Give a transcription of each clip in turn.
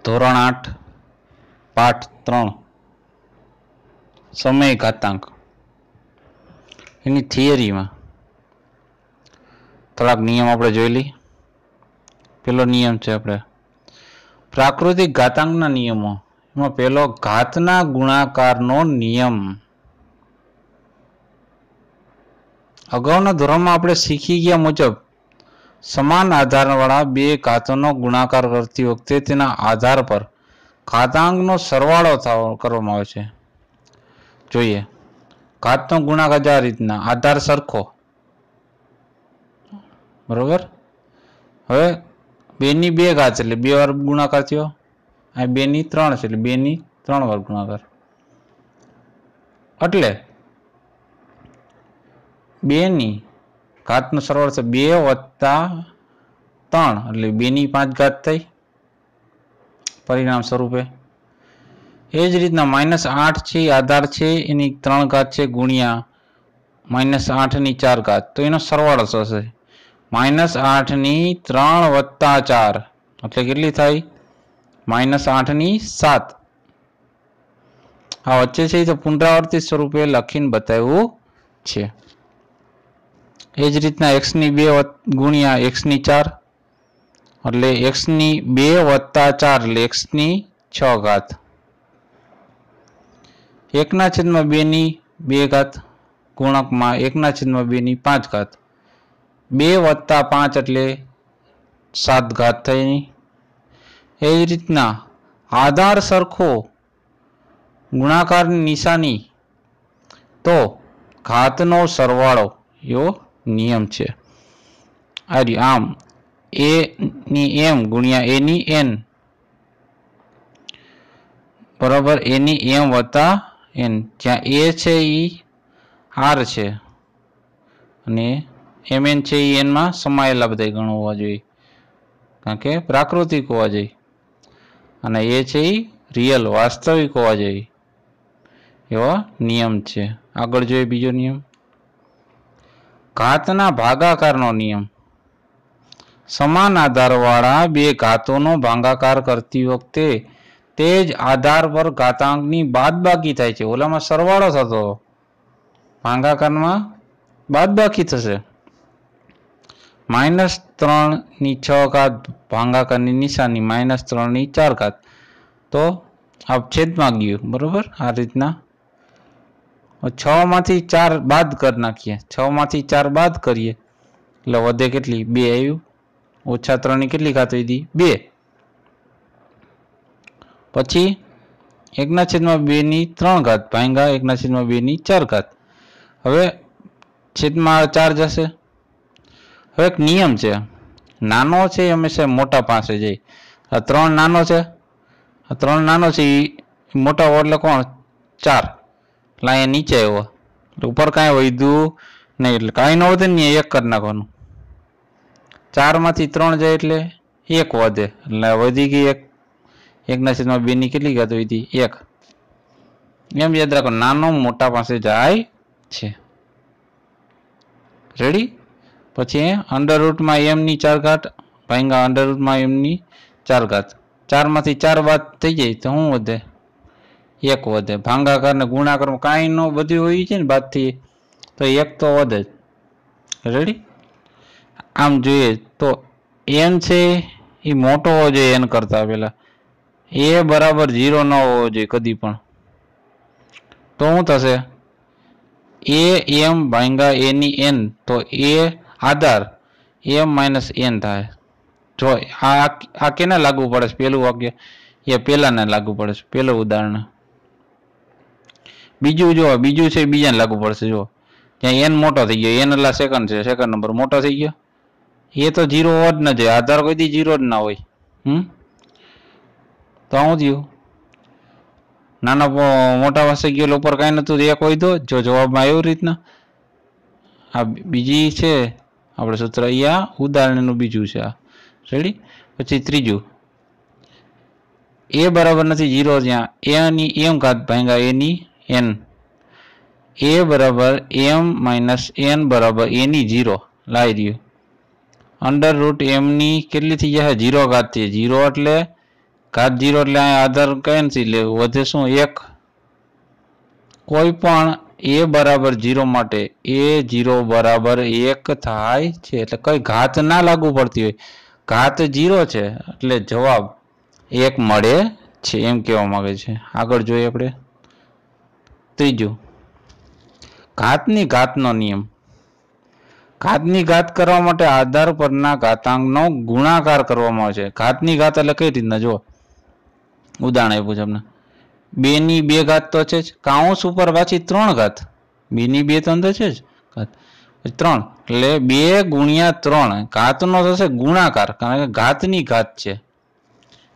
ધોરણ 8 પાઠ 3 સમય ઘાતાંક એની થિયરીમાં થોડાક નિયમ આપણે જોઈ લઈએ. પેલો નિયમ છે આપણે પ્રાકૃતિક ઘાતાંકના નિયમો. એમાં પેલો ઘાતના ગુણાકારનો નિયમ. અગાઉના ધોરણમાં આપણે શીખી ગયા મુજબ સમાન આધારવાળા બે ઘાતોનો ગુણાકાર કરતી વખતે તેના આધાર પર ઘાતાંકનો સરવાળો કરવામાં આવે છે. જોઈએ ઘાતનો ગુણાકાર આ રીતના આધાર સરખો, બરોબર. હવે 2 ની 2 ઘાત એટલે 2 વાર ગુણાકાર થયો. આ 2 ની 3 છે એટલે 2 ની 3 વાર ગુણાકાર. એટલે 2 ની ઘાતનો સરવાળો છે 2 વત્તા 3 એટલે 2 ની 5 ઘાત થઈ પરિણામ સ્વરૂપે. એ જ રીતના -8 છે આધાર છે એની 3 ઘાત છે ગુણ્યા -8 ની 4 ઘાત, તો એનો સરવાળો થશે -8 ની 3 વત્તા 4 એટલે કેટલી થાય -8 ની 7. આ વચ્ચે છે તો પુનરાવર્તિત સ્વરૂપે લખીને બતાવ્યું છે. એ જ રીતના x ની 2 ગુણ્યા x ની 4 એટલે x ની 2 વત્તા 4 એટલે x ની 6 ઘાત. 1/2 ની 2 ઘાત ગુણકમાં 1/2 ની 5 ઘાત. 2 વત્તા 5 એટલે 7 ઘાત થઈ. એ જ રીતના આધાર સરખો ગુણાકારની નિશાની તો ઘાતનો સરવાળો એવો નિયમ છે. આમ a ની m ગુણ્યા a ની n બરાબર a ની m વત્તા n, જ્યાં a છે એ r છે અને mn છે એ n માં સમાયેલા બધા ગણો હોવા જોઈએ, કારણ કે પ્રાકૃતિક હોવા જોઈએ, અને એ છે એ રિયલ વાસ્તવિક હોવા જોઈએ એવો નિયમ છે. આગળ જોઈએ બીજો નિયમ ઘાતના ભાગાકારનો નિયમ. સમાન આધારવાળા બે ઘાતોનો ભાગાકાર કરતી વખતે તે જ આધાર પર ઘાતાંકની બાદબાકી થાય છે. ઓલામાં સરવાળો થતો, ભાગાકારમાં બાદબાકી થશે. -3 ની 6 ઘાત ભાગાકારની નિશાની -3 ની 4 ઘાત, તો આ છેદમાં ગયું, બરોબર. આ રીતના 6 માંથી 4 બાદ કરી નાખીએ, 6 માંથી 4 બાદ કરીએ એટલે વધે કેટલી 2 આવ્યું. -3 ની કેટલી ઘાત વધી 2. પછી 1/2 ની 3 ઘાત ભાગ્યા 1/2 ની 4 ઘાત. હવે છેદમાં 4 જશે. હવે એક નિયમ છે, નાનો છે એ હંમેશા મોટા પાસે જાય. આ 3 નાનો છે, આ 3 નાનો છે એ મોટા એટલે કોણ 4 એટલે અહીંયા નીચે આવ્યો, ઉપર કાંઈ વધ્યું નહીં એટલે કાંઈ ન વધે ને 1 કરી નાખવાનું. 4 માંથી 3 જાય એટલે 1 વધે એટલે વધી ગઈ 1. 1/2 ની કેટલી ઘાત વધી 1. એમ યાદ રાખો, નાનો મોટા પાસે જાય છે. રેડી. પછી અંડરરૂટમાં m ની 4 ઘાત ભાગ્યા અંડરરૂટમાં m ની 4 ઘાત. 4 માંથી 4 બાદ થઈ જાય તો શું વધે 1 વધે. ભાગાકાર ને ગુણાકારમાં કાંઈ ન બધું હોય છે ને બાદથી, તો 1 તો વધે જ. રેડી. આમ જોઈએ તો n છે એ મોટો હોવો જોઈએ n કરતા પહેલા. a બરાબર 0 ન હોવો જોઈએ કદી પણ. તો શું થશે a m ભાગ્યા a ની n, તો a આધાર m - n થાય. જો આ કેને લાગુ પડે છે પેલું વાક્ય, એ પેલાને લાગુ પડે છે, પેલું ઉદાહરણ. બીજું જો બીજું છે બીજાને લાગુ પડશે. જો ત્યાં n મોટો થઈ ગયો, n એટલે સેકન્ડ છે, સેકન્ડ નંબર મોટો થઈ ગયો. એ તો 0 હોવો જ ન જોઈએ, આધાર કોઈ દી 0 જ ના હોય. તો શું થયું નાના મોટા પાસે ગયો ઉપર કાંઈ નતું, 1 હોય તો જો જવાબમાં એવી રીતના. આ બીજી છે આપણે સૂત્ર, અહીંયા ઉદાહરણનું બીજું છે આ. રેડી. પછી ત્રીજું a બરાબર નથી 0, જ્યાં a ની m ઘાત ભાગ્યા a ની n. a બરાબર m - n બરાબર a ની 0 લાવી રહ્યું. અંડર રૂટ m ની કેટલી થઈ જશે 0 ઘાત થી. 0 એટલે ઘાત 0 એટલે અહીંયા આધાર કેન્સલ લેવું, વધે શું 1. કોઈ પણ a બરાબર 0 માટે a0 બરાબર 1 થાય છે, એટલે કઈ ઘાત ના લાગુ પડતી હોય, ઘાત 0 છે એટલે જવાબ 1 મળે છે એમ કહેવા માંગે છે. આગળ જોઈએ આપણે ત્રીજું, ઘાતની ઘાતનો નિયમ. ઘાતની ઘાત કરવા માટે આધાર પરના ઘાતાંકનો ગુણાકાર કરવામાં આવે છે. ઘાતની ઘાત એટલે કઈ રીતના, જો ઉદાહરણ આપ્યું છે તમને, 2 ની 2 ઘાત તો છે જ, કાઉન્સ ઉપર પાછી 3 ઘાત, 2 ની 2 તો અંદર છે જ ઘાત, 3 એટલે 2 ગુણ્યા 3 ઘાતનો થશે ગુણાકાર, કારણ કે ઘાતની ઘાત છે.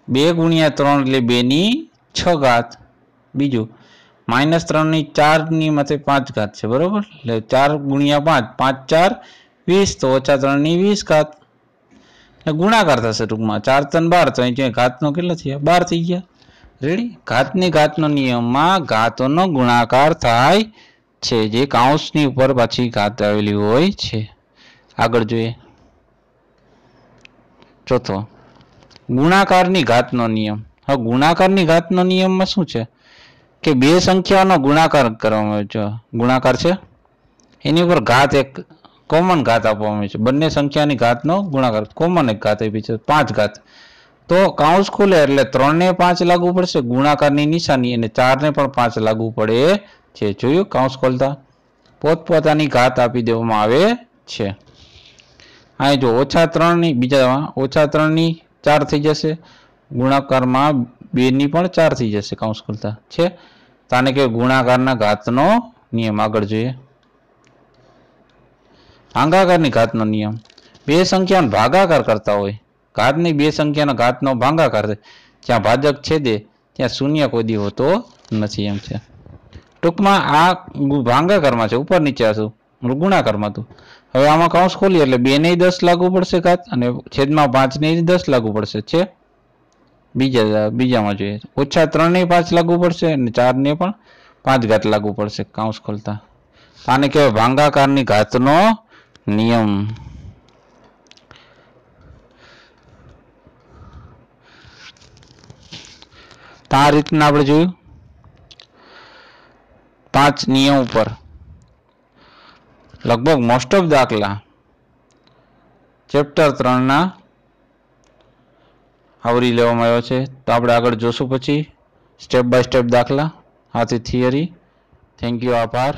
2 ગુણ્યા 3 એટલે 2 ની 6 ઘાત. બીજું -3 ની 4 ની માથે 5 ઘાત છે, બરોબર, એટલે 4 ગુણ્યા 5, 5 4 20, તો -3 ની 20 ઘાત, એટલે ગુણાકાર થશે ટૂંકમાં. 4 3 12, તો અહીં ઘાતનો કેટલા થયા, 12 થઈ ગયા. રેડી. ઘાતની ઘાતનો નિયમમાં ઘાતોનો ગુણાકાર થાય છે, જે કાઉન્સની ઉપર પાછી ઘાત આવેલી હોય છે. આગળ જોઈએ ચોથો, ગુણાકારની ઘાતનો નિયમ. હવે ગુણાકારની ઘાતનો નિયમમાં શું છે કે બે સંખ્યાનો ગુણાકાર કરવામાં આવે છે. ગુણાકાર છે એની ઉપર ઘાત એક કોમન ઘાત આપવામાં આવે છે. બંને સંખ્યાની ઘાતનો ગુણાકાર કોમન એક ઘાત આપી છે 5 ઘાત. તો કાઉન્સ ખુલે એટલે 3 ને 5 લાગુ પડશે ગુણાકારની નિશાની, અને 4 ને પણ 5 લાગુ પડે છે. જોયું, કાઉન્સ ખોલતા પોતપોતાની ઘાત આપી દેવામાં આવે છે. અહીં જો -3 ની બીજા -3 ની 4 થઈ જશે, ગુણાકારમાં 2 ની પણ 4 થઈ જશે કાઉન્સ ખોલતા છે. તાને કે ગુણાકારના ઘાતનો નિયમ. આગળ જોઈએ ભાગાકારની ઘાતનો નિયમ. બે સંખ્યાનો ભાગાકાર કરતા હોય, ઘાતની બે સંખ્યાના ઘાતનો ભાગાકાર છે, જ્યાં ભાજક છેદે ત્યાં શૂન્ય કોઈ દી હોતો નથી એમ છે. ટૂંકમાં આ ભાગાકારમાં છે, ઉપર નીચે આશું ગુણાકારમાં હતું. હવે આમાં કાઉન્સ ખોલીએ એટલે 2 ને 10 લાગુ પડશે ઘાત, અને છેદમાં 5 ને 10 લાગુ પડશે છે. બીજામાં જોઈએ -3 ને 5 લાગુ પડશે, અને 4 ને પણ 5 ઘાત લાગુ પડશે કાઉન્સ ખોલતા. આને કહેવાય ભાગાકારની ઘાતનો નિયમ. આ રીતના આપણે જોયું 5 નિયમ ઉપર લગભગ મોસ્ટ ઓફ દાખલા ચેપ્ટર 3 ના આવરી લેવામાં આવ્યો છે. તો આપણે આગળ જોશું પછી સ્ટેપ બાય સ્ટેપ દાખલા, આથી થિયરી. થેન્ક યુ, આભાર.